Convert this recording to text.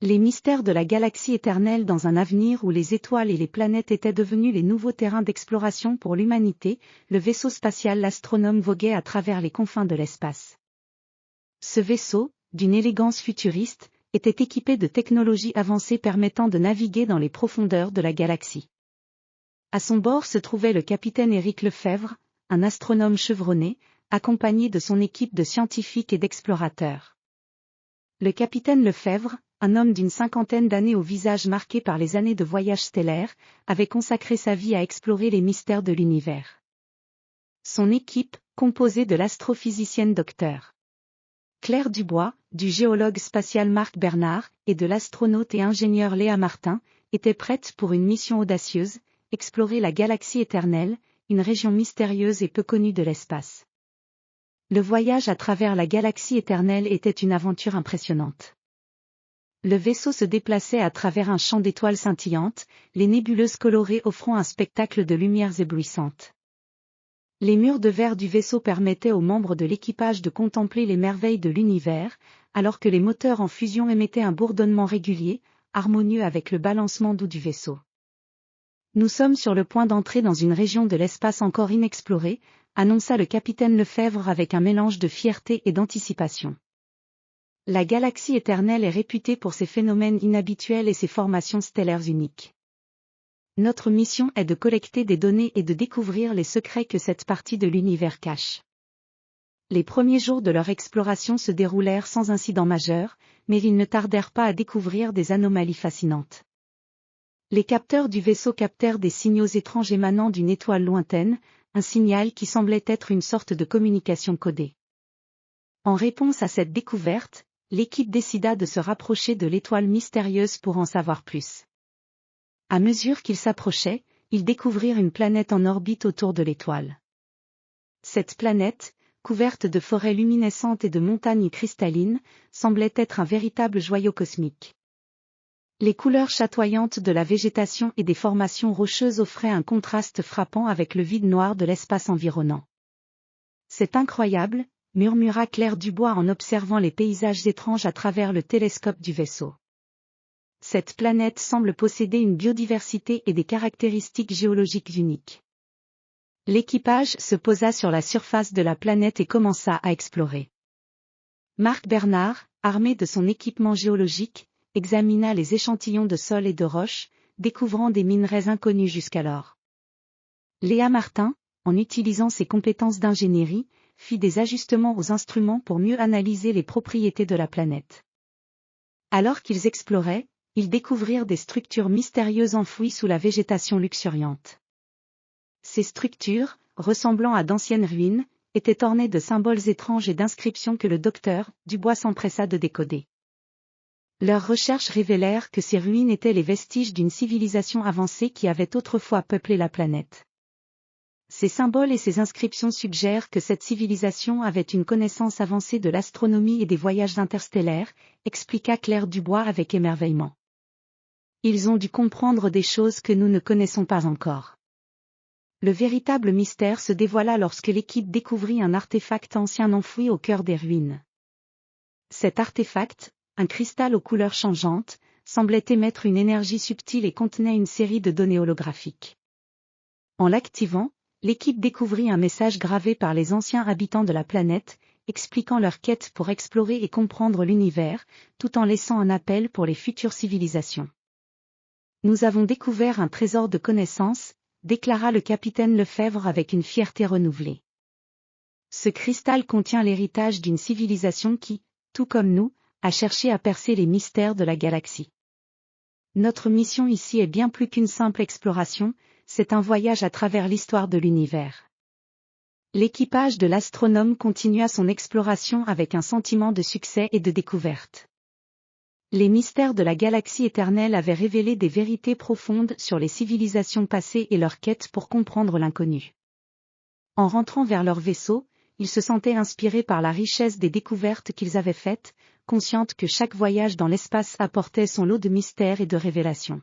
Les mystères de la galaxie éternelle dans un avenir où les étoiles et les planètes étaient devenus les nouveaux terrains d'exploration pour l'humanité, le vaisseau spatial l'Astronome voguait à travers les confins de l'espace. Ce vaisseau, d'une élégance futuriste, était équipé de technologies avancées permettant de naviguer dans les profondeurs de la galaxie. À son bord se trouvait le capitaine Éric Lefebvre, un astronome chevronné, accompagné de son équipe de scientifiques et d'explorateurs. Le capitaine Lefebvre, un homme d'une cinquantaine d'années au visage marqué par les années de voyage stellaire, avait consacré sa vie à explorer les mystères de l'univers. Son équipe, composée de l'astrophysicienne Dr. Claire Dubois, du géologue spatial Marc Bernard, et de l'astronaute et ingénieur Léa Martin, était prête pour une mission audacieuse, explorer la galaxie éternelle, une région mystérieuse et peu connue de l'espace. Le voyage à travers la galaxie éternelle était une aventure impressionnante. Le vaisseau se déplaçait à travers un champ d'étoiles scintillantes, les nébuleuses colorées offrant un spectacle de lumières éblouissantes. Les murs de verre du vaisseau permettaient aux membres de l'équipage de contempler les merveilles de l'univers, alors que les moteurs en fusion émettaient un bourdonnement régulier, harmonieux avec le balancement doux du vaisseau. Nous sommes sur le point d'entrer dans une région de l'espace encore inexplorée, annonça le capitaine Lefebvre avec un mélange de fierté et d'anticipation. La galaxie éternelle est réputée pour ses phénomènes inhabituels et ses formations stellaires uniques. Notre mission est de collecter des données et de découvrir les secrets que cette partie de l'univers cache. Les premiers jours de leur exploration se déroulèrent sans incident majeur, mais ils ne tardèrent pas à découvrir des anomalies fascinantes. Les capteurs du vaisseau captèrent des signaux étranges émanant d'une étoile lointaine, un signal qui semblait être une sorte de communication codée. En réponse à cette découverte, l'équipe décida de se rapprocher de l'étoile mystérieuse pour en savoir plus. À mesure qu'ils s'approchaient, ils découvrirent une planète en orbite autour de l'étoile. Cette planète, couverte de forêts luminescentes et de montagnes cristallines, semblait être un véritable joyau cosmique. Les couleurs chatoyantes de la végétation et des formations rocheuses offraient un contraste frappant avec le vide noir de l'espace environnant. « C'est incroyable », murmura Claire Dubois en observant les paysages étranges à travers le télescope du vaisseau. Cette planète semble posséder une biodiversité et des caractéristiques géologiques uniques. L'équipage se posa sur la surface de la planète et commença à explorer. Marc Bernard, armé de son équipement géologique, examina les échantillons de sol et de roches, découvrant des minerais inconnus jusqu'alors. Léa Martin, en utilisant ses compétences d'ingénierie, fit des ajustements aux instruments pour mieux analyser les propriétés de la planète. Alors qu'ils exploraient, ils découvrirent des structures mystérieuses enfouies sous la végétation luxuriante. Ces structures, ressemblant à d'anciennes ruines, étaient ornées de symboles étranges et d'inscriptions que le docteur Dubois s'empressa de décoder. Leurs recherches révélèrent que ces ruines étaient les vestiges d'une civilisation avancée qui avait autrefois peuplé la planète. Ces symboles et ces inscriptions suggèrent que cette civilisation avait une connaissance avancée de l'astronomie et des voyages interstellaires, expliqua Claire Dubois avec émerveillement. Ils ont dû comprendre des choses que nous ne connaissons pas encore. Le véritable mystère se dévoila lorsque l'équipe découvrit un artefact ancien enfoui au cœur des ruines. Cet artefact, un cristal aux couleurs changeantes, semblait émettre une énergie subtile et contenait une série de données holographiques. En l'activant, l'équipe découvrit un message gravé par les anciens habitants de la planète, expliquant leur quête pour explorer et comprendre l'univers, tout en laissant un appel pour les futures civilisations. « Nous avons découvert un trésor de connaissances », déclara le capitaine Lefebvre avec une fierté renouvelée. Ce cristal contient l'héritage d'une civilisation qui, tout comme nous, a cherché à percer les mystères de la galaxie. Notre mission ici est bien plus qu'une simple exploration, c'est un voyage à travers l'histoire de l'univers. L'équipage de l'Astronome continua son exploration avec un sentiment de succès et de découverte. Les mystères de la galaxie éternelle avaient révélé des vérités profondes sur les civilisations passées et leur quête pour comprendre l'inconnu. En rentrant vers leur vaisseau, ils se sentaient inspirés par la richesse des découvertes qu'ils avaient faites, conscientes que chaque voyage dans l'espace apportait son lot de mystères et de révélations.